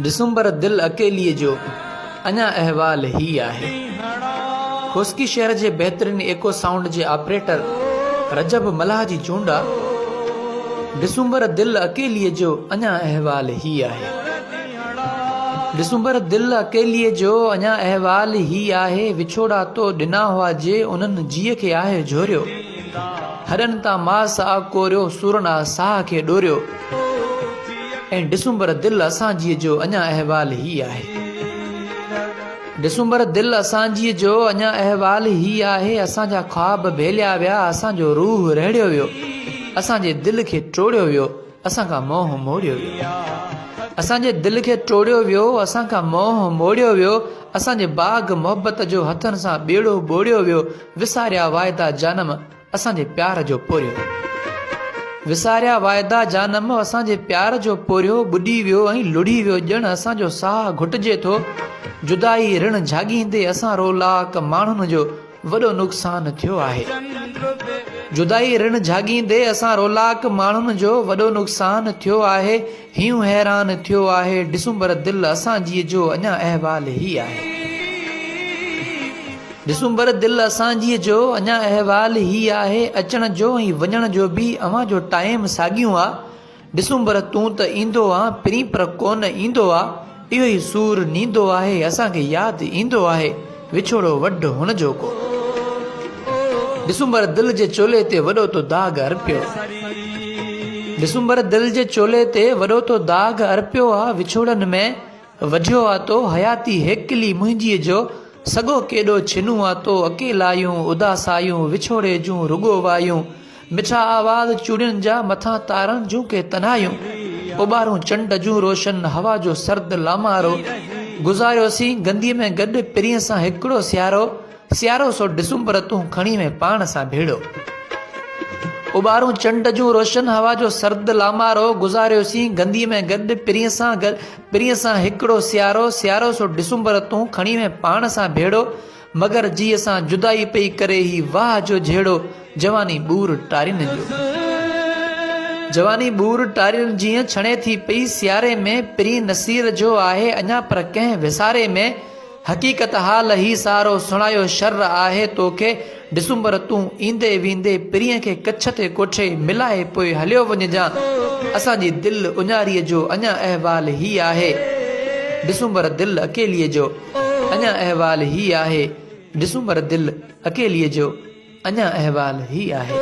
December दिल अकेलीअ जो अञा अहवाल ही आहे। खोस्की शहर जे बहितरीन एको साउंड जे ऑपरेटर रजब मलाह जी चूंड आहे। दिसंबर दिल अकेलीअ जो अञा अहवाल ही आहे। दिसंबर दिल अकेलीअ जो अञा अहवाल ही आहे। विछोड़ा तो ॾिना हुआ जे उन्हनि जीअ खे आहे झोरियो। हरनि तां मास आ कोरियो सुरना साह खे ॾोरियो। ऐं दिसंबर दिल असांजीअ जो अञा अहवाल ही आहे। दिसंबर दिल असांजीअ जो अञा अहवाल ही आहे। असांजा ख्वाब भेलिया विया, असांजो रूह रहिड़ियो वियो। असांजे दिल खे टोड़ियो वियो, असांखां मोह मोड़ियो वियो। असांजे दिल खे टोड़ियो वियो, असांखां मोह मोड़ियो वियो। असांजे बाग़ मोहब्बत जो हथनि सां ॿेड़ो ॿोड़ियो वियो। विसारिया वाइदा जानम असांजे प्यार जो पोरियो। विसारिया वाइदा जानम असांजे प्यार जो पोरियो। ॿुॾी वियो ऐं लुढ़ी वियो, ॼण असांजो साह घुटिजे थो। जुदाई ऋण जाॻींदे असां रोलाक माण्हुनि जो वॾो नुक़सान थियो आहे। जुदाई ऋण जाॻींदे असां रोलाक माण्हुनि जो वॾो नुक़सान थियो आहे। हियूं हैरान थियो आहे। दिसंबर दिल असांजीअ जो अञा अहवाल ही आहे। दिसंबर दिल असांजीअ जो अञा अहवाल ही आहे। अचण जो ऐं वञण जो बि अव्हां जो टाइम साॻियो आहे। दिसंबर तूं त ईंदो आहे, पिरीं पर कोन ईंदो आहे। इहो ई सूर नींदो आहे, असांखे यादि ईंदो आहे। विछोड़ो वॾ हुन जो को। दिसंबर दिल जे चोले ते वॾो तो दाग़ अर्पियो। दिसंबर दिल जे चोले ते वॾो तो दाग़ अर्पियो आहे। विछोड़नि में वढियो आहे तो हयाती हेकली मुंहिंजीअ जो। सॻो केॾो छिनू आहे तो अकेलायूं उदासायूं विछोड़े जूं रुगो वायूं। मिठा आवाज़ चूड़ियुनि जा मथां तारनि जूं के तनायूं। उॿारूं चंड जूं रोशन हवा जो सर्द लामारो। गुज़ारियोसीं गंदीअ में गॾु पिरीअ सां हिकिड़ो सियारो। सियारो सो दिसंबर तूं खणी में पाण सां भेड़ो। उॿारूं चंड जूं रोशन हवा जो सर्द लामारो। गुज़ारियोसीं गंदीअ में गॾु पिरीअ सां हिकिड़ो सियारो। सियारो सो दिसंबर तूं खणी में पाण सां भेड़ो। मगर जी असां जुदाई पई करे ही वाह जो झेड़ो। जवानी बूर टारियुनि जो। जवानी बूर टारियुनि जीअं छणे थी पई सियारे में। पिरी नसीर जो आहे अञा पर कंहिं विसारे में। हक़ीक़त हाल ही सारो सुणायो शर आहे तोखे। दिसंबर तूं ईंदे वेंदे पिरीअ खे कच्छ ते कोठे मिलाए पोइ हलियो वञजां। असांजी दिल उञारीअ जो अञा अहवाल ही आहे। दिसंबर दिल अकेलीअ जो अञा अहवाल ही आहे। दिसंबर दिल अकेलीअ जो अञा अहवाल ही आहे।